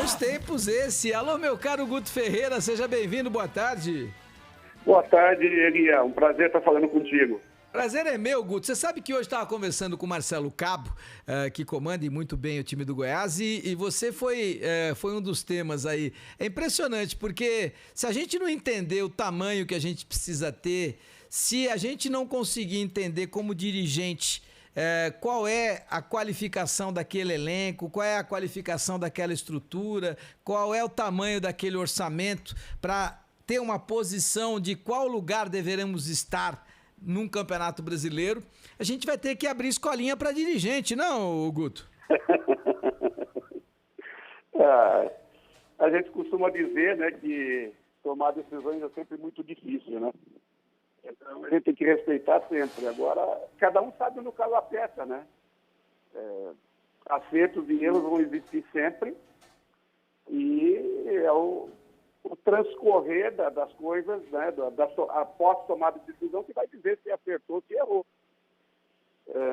Bons tempos esse. Alô, meu caro Guto Ferreira, seja bem-vindo, boa tarde. Boa tarde, Elia. Um prazer estar falando contigo. Prazer é meu, Guto. Você sabe que hoje estava conversando com o Marcelo Cabo, que comanda muito bem o time do Goiás, e você foi um dos temas aí. É impressionante, porque se a gente não entender o tamanho que a gente precisa ter, se a gente não conseguir entender como dirigente qual é a qualificação daquele elenco, qual é a qualificação daquela estrutura, qual é o tamanho daquele orçamento para ter uma posição de qual lugar deveremos estar num campeonato brasileiro, a gente vai ter que abrir escolinha para dirigente, não, Guto? A gente costuma dizer, né, que tomar decisões é sempre muito difícil, né? Então a gente tem que respeitar sempre. Agora, cada um sabe no calo aperta, né? Acertos e erros vão existir sempre e é o transcorrer das coisas, né, após tomada de decisão, que vai dizer se acertou ou se errou.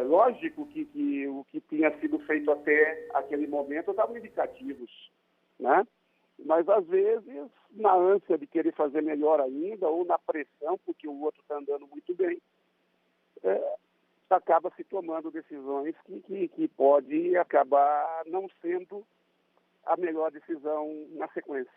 Lógico que o que tinha sido feito até aquele momento estavam indicativos, né? Mas, às vezes, na ânsia de querer fazer melhor ainda, ou na pressão, porque o outro está andando muito bem, acaba se tomando decisões que pode acabar não sendo a melhor decisão na sequência.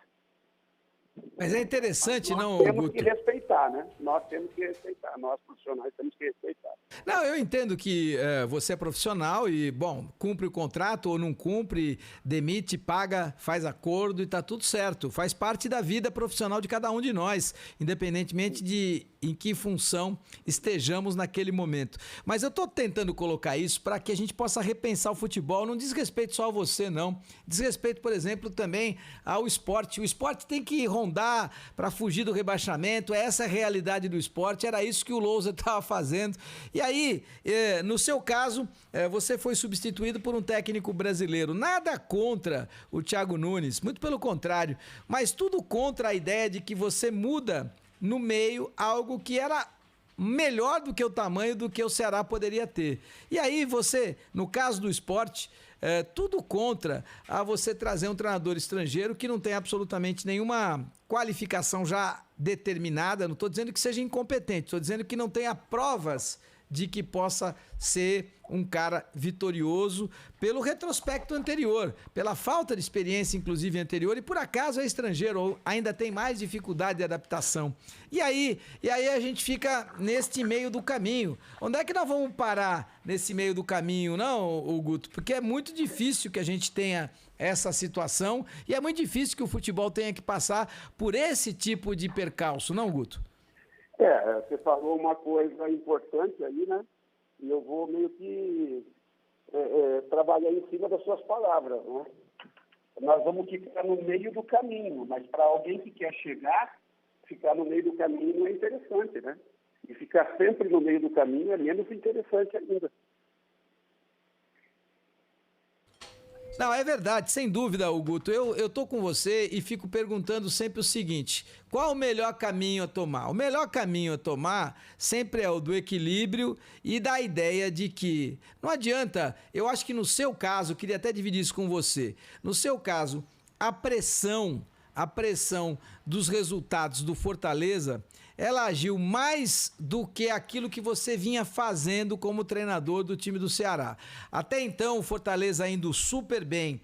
Mas é interessante, nós não, temos Guto? que respeitar, né? Nós temos que respeitar, nós profissionais temos que respeitar. Não, eu entendo que você é profissional e, bom, cumpre o contrato ou não cumpre, demite, paga, faz acordo e tá tudo certo. Faz parte da vida profissional de cada um de nós, independentemente de em que função estejamos naquele momento. Mas eu tô tentando colocar isso para que a gente possa repensar o futebol. Não diz respeito só a você, não. Diz respeito, por exemplo, também ao esporte. O esporte tem que rondar para fugir do rebaixamento. Essa é a realidade do esporte. Era isso que o Lousa estava fazendo. E aí, no seu caso, você foi substituído por um técnico brasileiro. Nada contra o Thiago Nunes, muito pelo contrário. Mas tudo contra a ideia de que você muda no meio algo que era melhor do que o tamanho do que o Ceará poderia ter. E aí você, no caso do esporte, tudo contra a você trazer um treinador estrangeiro que não tem absolutamente nenhuma qualificação já determinada. Não estou dizendo que seja incompetente, estou dizendo que não tenha provas de que possa ser um cara vitorioso pelo retrospecto anterior, pela falta de experiência, inclusive, anterior, e por acaso é estrangeiro ou ainda tem mais dificuldade de adaptação. E aí a gente fica neste meio do caminho. Onde é que nós vamos parar nesse meio do caminho, não, Guto? Porque é muito difícil que a gente tenha essa situação e é muito difícil que o futebol tenha que passar por esse tipo de percalço, não, Guto? Você falou uma coisa importante aí, né? E eu vou meio que trabalhar em cima das suas palavras, né? Nós vamos ficar no meio do caminho, mas para alguém que quer chegar, ficar no meio do caminho não é interessante, né? E ficar sempre no meio do caminho é menos interessante ainda. Não, é verdade, sem dúvida, Guto. Eu tô com você e fico perguntando sempre o seguinte: qual o melhor caminho a tomar? O melhor caminho a tomar sempre é o do equilíbrio e da ideia de que não adianta, eu acho que no seu caso, eu queria até dividir isso com você, no seu caso, a pressão dos resultados do Fortaleza, ela agiu mais do que aquilo que você vinha fazendo como treinador do time do Ceará. Até então, o Fortaleza indo super bem,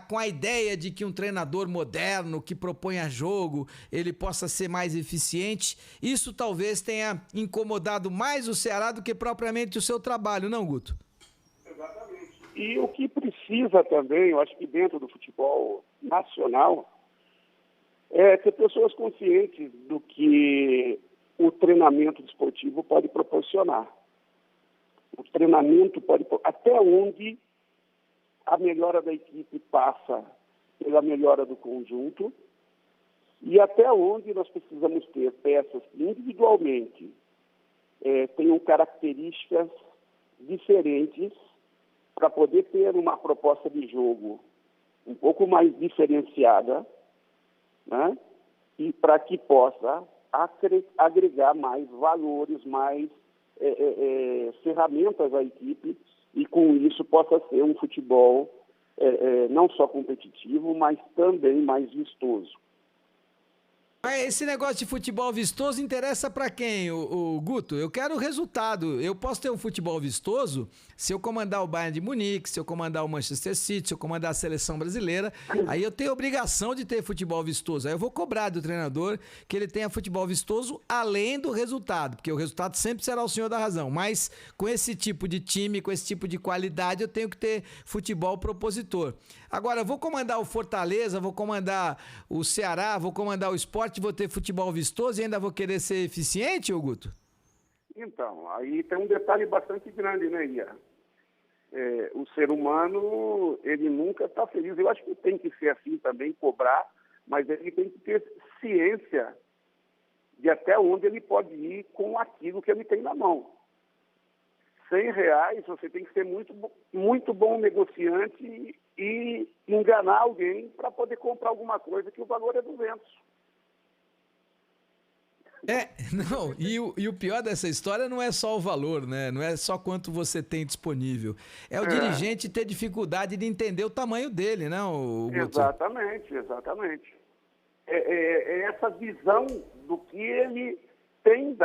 com a ideia de que um treinador moderno, que proponha jogo, ele possa ser mais eficiente, isso talvez tenha incomodado mais o Ceará do que propriamente o seu trabalho, não, Guto? Exatamente. E o que precisa também, eu acho que dentro do futebol nacional, é ter pessoas conscientes do que o treinamento desportivo pode proporcionar. O treinamento pode... Até onde a melhora da equipe passa pela melhora do conjunto e até onde nós precisamos ter peças que individualmente tenham características diferentes para poder ter uma proposta de jogo um pouco mais diferenciada, né? E para que possa agregar mais valores, mais ferramentas à equipe e com isso possa ser um futebol não só competitivo, mas também mais vistoso. Mas esse negócio de futebol vistoso interessa pra quem, o Guto? Eu quero o resultado. Eu posso ter um futebol vistoso se eu comandar o Bayern de Munique, se eu comandar o Manchester City, se eu comandar a seleção brasileira. Aí eu tenho obrigação de ter futebol vistoso. Aí eu vou cobrar do treinador que ele tenha futebol vistoso além do resultado, porque o resultado sempre será o senhor da razão. Mas com esse tipo de time, com esse tipo de qualidade, eu tenho que ter futebol propositor. Agora, eu vou comandar o Fortaleza, vou comandar o Ceará, vou comandar o Sport, vou ter futebol vistoso e ainda vou querer ser eficiente, ô Guto? Então, aí tem um detalhe bastante grande, né, Ia? O ser humano, ele nunca está feliz. Eu acho que tem que ser assim também, cobrar, mas ele tem que ter ciência de até onde ele pode ir com aquilo que ele tem na mão. R$ 100, você tem que ser muito bom negociante e enganar alguém para poder comprar alguma coisa que o valor é 200. Não, e o pior dessa história não é só o valor, né? Não é só quanto você tem disponível. É o dirigente ter dificuldade de entender o tamanho dele, né, o Guto? Exatamente. É essa visão do que ele tem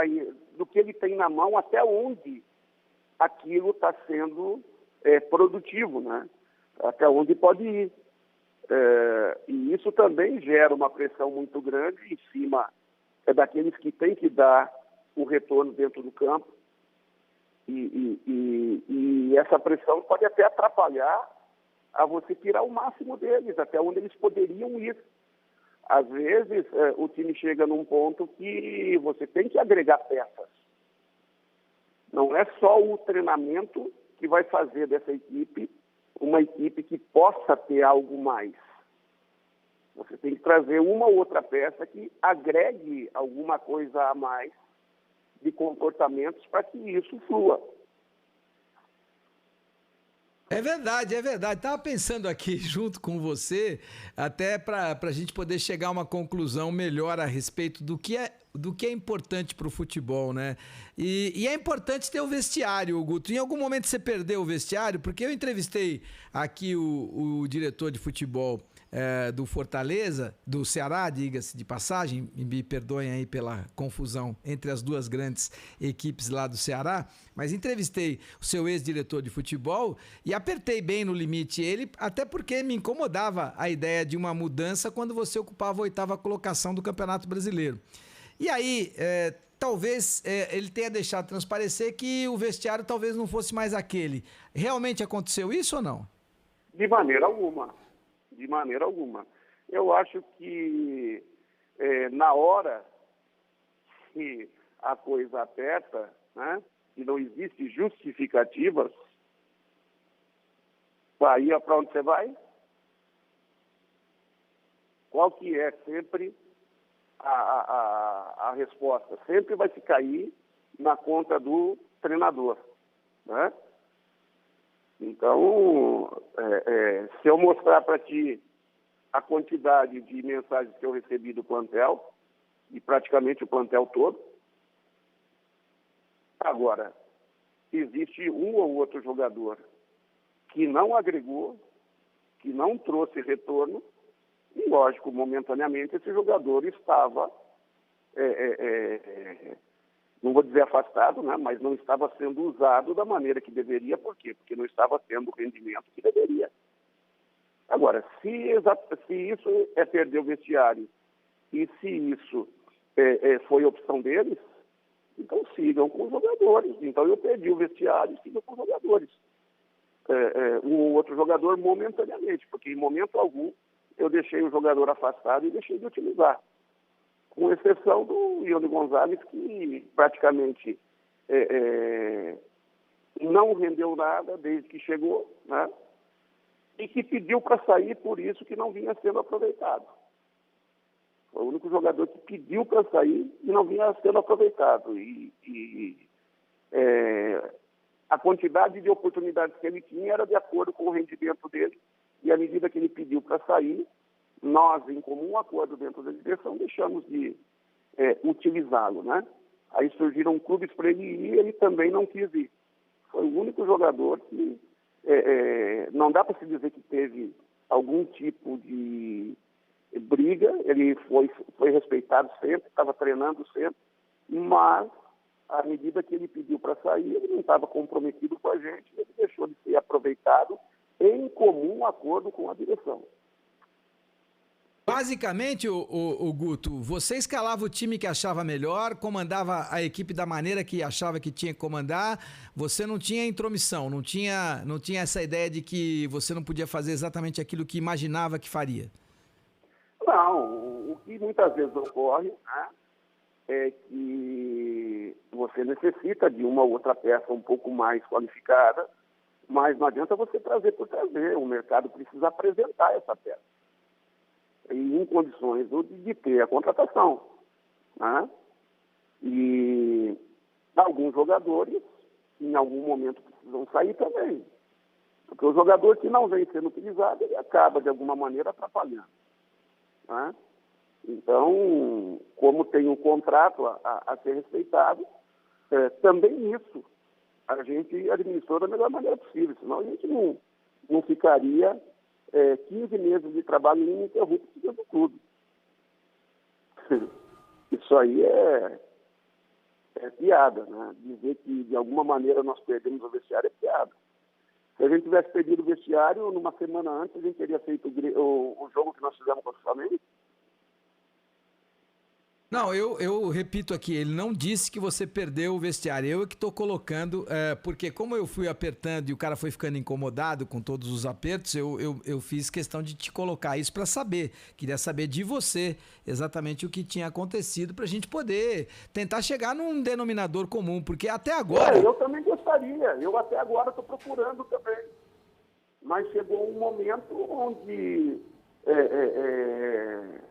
do que ele tem na mão, até onde aquilo está sendo produtivo, né? Até onde pode ir. E isso também gera uma pressão muito grande em cima daqueles que têm que dar o retorno dentro do campo. E essa pressão pode até atrapalhar a você tirar o máximo deles, até onde eles poderiam ir. Às vezes, o time chega num ponto que você tem que agregar peças. Não é só o treinamento que vai fazer dessa equipe uma equipe que possa ter algo mais. Você tem que trazer uma ou outra peça que agregue alguma coisa a mais de comportamentos para que isso flua. É verdade, é verdade. Estava pensando aqui junto com você, até para a gente poder chegar a uma conclusão melhor a respeito do que é importante para o futebol, né? E é importante ter o vestiário, Guto. Em algum momento você perdeu o vestiário? Porque eu entrevistei aqui o diretor de futebol do Fortaleza, do Ceará, diga-se de passagem, me perdoem aí pela confusão entre as duas grandes equipes lá do Ceará, mas entrevistei o seu ex-diretor de futebol e apertei bem no limite ele, até porque me incomodava a ideia de uma mudança quando você ocupava a 8ª colocação do Campeonato Brasileiro. E aí, talvez ele tenha deixado transparecer que o vestiário talvez não fosse mais aquele. Realmente aconteceu isso ou não? De maneira alguma. De maneira alguma. Eu acho que na hora que a coisa aperta, né, e não existe justificativas, vai para onde você vai? Qual que é sempre a resposta? Sempre vai se cair na conta do treinador, né? Então, se eu mostrar para ti a quantidade de mensagens que eu recebi do plantel, e praticamente o plantel todo, agora, existe um ou outro jogador que não agregou, que não trouxe retorno, e, lógico, momentaneamente esse jogador estava, não vou dizer afastado, né, mas não estava sendo usado da maneira que deveria. Por quê? Porque não estava tendo o rendimento que deveria. Agora, se isso é perder o vestiário e se isso foi opção deles, então sigam com os jogadores. Então eu perdi o vestiário e sigam com os jogadores. Um ou outro jogador momentaneamente, porque em momento algum eu deixei o jogador afastado e deixei de utilizar. Com exceção do Ione Gonzalez, que praticamente não rendeu nada desde que chegou, né? E que pediu para sair por isso que não vinha sendo aproveitado. Foi o único jogador que pediu para sair e não vinha sendo aproveitado. A quantidade de oportunidades que ele tinha era de acordo com o rendimento dele, e à medida que ele pediu para sair, nós, em comum acordo dentro da direção, deixamos de utilizá-lo, né? Aí surgiram clubes para ele ir e ele também não quis ir. Foi o único jogador que não dá para se dizer que teve algum tipo de briga, ele foi respeitado sempre, estava treinando sempre, mas à medida que ele pediu para sair, ele não estava comprometido com a gente, ele deixou de ser aproveitado em comum acordo com a direção. Basicamente, o Guto, você escalava o time que achava melhor, comandava a equipe da maneira que achava que tinha que comandar, você não tinha intromissão, não tinha essa ideia de que você não podia fazer exatamente aquilo que imaginava que faria. Não, o que muitas vezes ocorre, né, é que você necessita de uma ou outra peça um pouco mais qualificada, mas não adianta você trazer por trazer, o mercado precisa apresentar essa peça. E em condições de ter a contratação. Né? E alguns jogadores, em algum momento, precisam sair também. Porque o jogador que não vem sendo utilizado, ele acaba, de alguma maneira, atrapalhando. Né? Então, como tem um contrato a ser respeitado, também isso a gente administrou da melhor maneira possível, senão a gente não ficaria 15 meses de trabalho ininterrupto fazendo tudo. Isso aí é piada, né? Dizer que de alguma maneira nós perdemos o vestiário é piada. Se a gente tivesse perdido o vestiário, numa semana antes a gente teria feito o jogo que nós fizemos contra o Flamengo. Não, eu repito aqui, ele não disse que você perdeu o vestiário, eu é que estou colocando, porque como eu fui apertando e o cara foi ficando incomodado com todos os apertos, eu fiz questão de te colocar isso para saber, queria saber de você exatamente o que tinha acontecido para a gente poder tentar chegar num denominador comum, porque até agora... eu também gostaria, eu até agora estou procurando também, mas chegou um momento onde...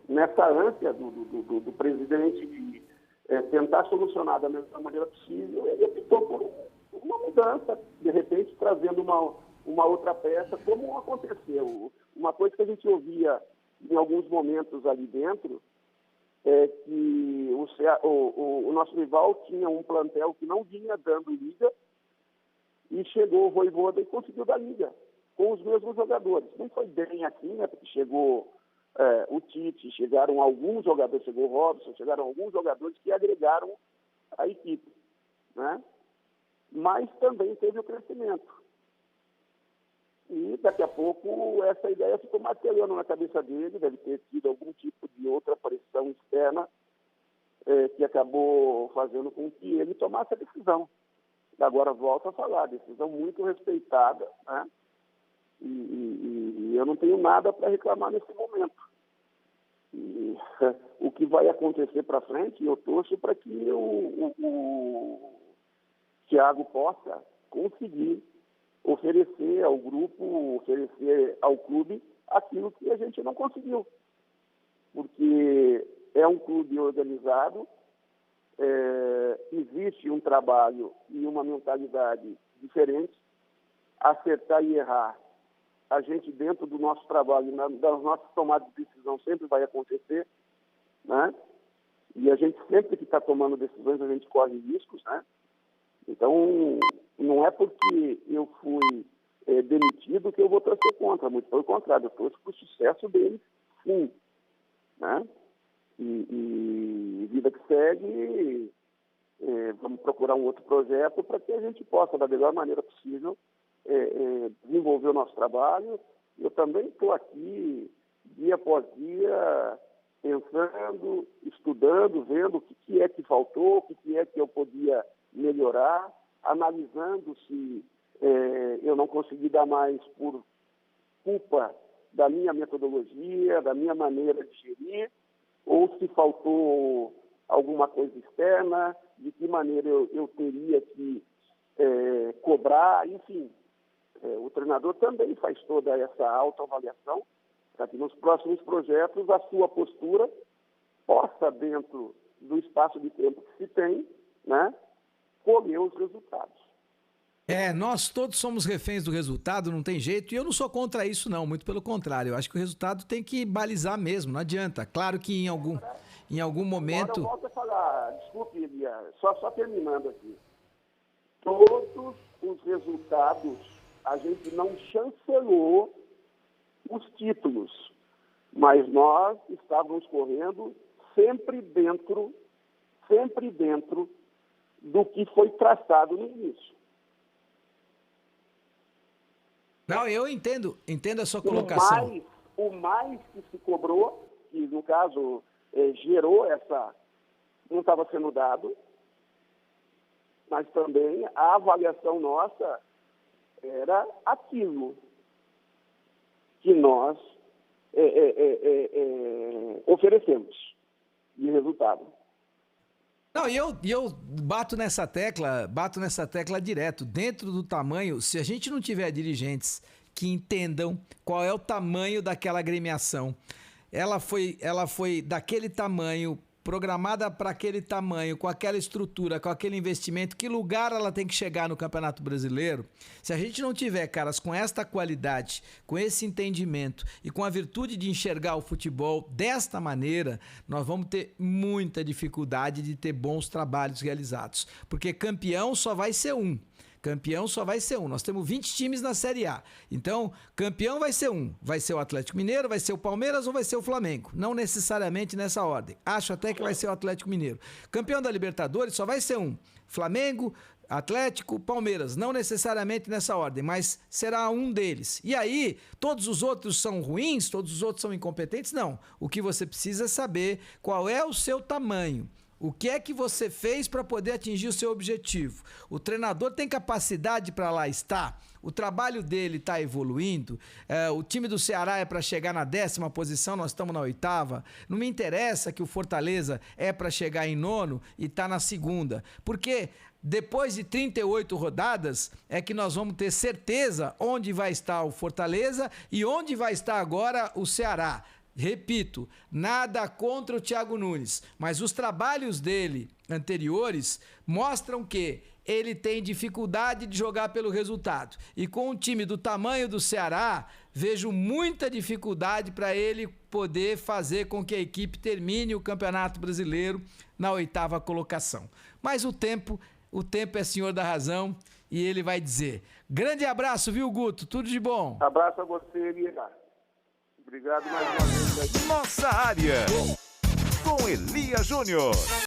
nessa ânsia do presidente de tentar solucionar da melhor maneira possível, ele optou por uma mudança, de repente trazendo uma outra peça, como aconteceu. Uma coisa que a gente ouvia em alguns momentos ali dentro é que o nosso rival tinha um plantel que não vinha dando liga e chegou o Vojvoda e conseguiu dar liga com os mesmos jogadores. Não foi bem assim, né? Porque chegou o Tite, chegaram alguns jogadores, chegou o Robson, chegaram alguns jogadores que agregaram a equipe, né? Mas também teve o crescimento. E daqui a pouco essa ideia ficou martelando na cabeça dele, deve ter tido algum tipo de outra pressão externa que acabou fazendo com que ele tomasse a decisão. Agora volto a falar, decisão muito respeitada, né? E eu não tenho nada para reclamar nesse momento. E, o que vai acontecer para frente, eu torço para que o Thiago possa conseguir oferecer ao grupo, oferecer ao clube aquilo que a gente não conseguiu. Porque é um clube organizado, existe um trabalho e uma mentalidade diferente, acertar e errar. A gente, dentro do nosso trabalho, das nossas tomadas de decisão, sempre vai acontecer, né? E a gente, sempre que está tomando decisões, a gente corre riscos, né? Então, não é porque eu fui demitido que eu vou torcer contra, muito pelo contrário, eu torço para o sucesso deles, sim, né? E vida que segue, vamos procurar um outro projeto para que a gente possa, da melhor maneira possível, desenvolver o nosso trabalho. Eu também estou aqui, dia após dia, pensando, estudando, vendo o que é que faltou, o que é que eu podia melhorar, analisando se eu não consegui dar mais por culpa da minha metodologia, da minha maneira de gerir, ou se faltou alguma coisa externa, de que maneira eu teria que cobrar, enfim. O treinador também faz toda essa autoavaliação para que nos próximos projetos a sua postura possa, dentro do espaço de tempo que se tem, né, colher os resultados. Nós todos somos reféns do resultado, não tem jeito, e eu não sou contra isso não, muito pelo contrário, eu acho que o resultado tem que balizar mesmo, não adianta. Claro que em algum momento... Agora eu volto a falar, desculpe, Elia, só terminando aqui. Todos os resultados a gente não chancelou os títulos, mas nós estávamos correndo sempre dentro do que foi traçado no início. Não, eu entendo a sua colocação. O mais que se cobrou, que no caso gerou essa, não estava sendo dado, mas também a avaliação nossa era aquilo que nós oferecemos de resultado. Não, e eu bato nessa tecla direto. Dentro do tamanho, se a gente não tiver dirigentes que entendam qual é o tamanho daquela agremiação, ela foi daquele tamanho, programada para aquele tamanho, com aquela estrutura, com aquele investimento, que lugar ela tem que chegar no Campeonato Brasileiro? Se a gente não tiver caras com esta qualidade, com esse entendimento e com a virtude de enxergar o futebol desta maneira, nós vamos ter muita dificuldade de ter bons trabalhos realizados, porque campeão só vai ser um. Campeão só vai ser um. Nós temos 20 times na Série A. Então, campeão vai ser um. Vai ser o Atlético Mineiro, vai ser o Palmeiras ou vai ser o Flamengo. Não necessariamente nessa ordem. Acho até que vai ser o Atlético Mineiro. Campeão da Libertadores só vai ser um. Flamengo, Atlético, Palmeiras. Não necessariamente nessa ordem, mas será um deles. E aí, todos os outros são ruins? Todos os outros são incompetentes? Não. O que você precisa é saber qual é o seu tamanho. O que é que você fez para poder atingir o seu objetivo? O treinador tem capacidade para lá estar? O trabalho dele está evoluindo? O time do Ceará é para chegar na 10ª posição, nós estamos na 8ª. Não me interessa que o Fortaleza é para chegar em 9º e está na 2ª. Porque depois de 38 rodadas é que nós vamos ter certeza onde vai estar o Fortaleza e onde vai estar agora o Ceará. Repito, nada contra o Thiago Nunes, mas os trabalhos dele anteriores mostram que ele tem dificuldade de jogar pelo resultado. E com um time do tamanho do Ceará, vejo muita dificuldade para ele poder fazer com que a equipe termine o Campeonato Brasileiro na 8ª colocação. Mas o tempo é senhor da razão e ele vai dizer. Grande abraço, viu, Guto? Tudo de bom. Abraço a você, Elias. Obrigado mais uma vez. Nossa área, com Elias Júnior.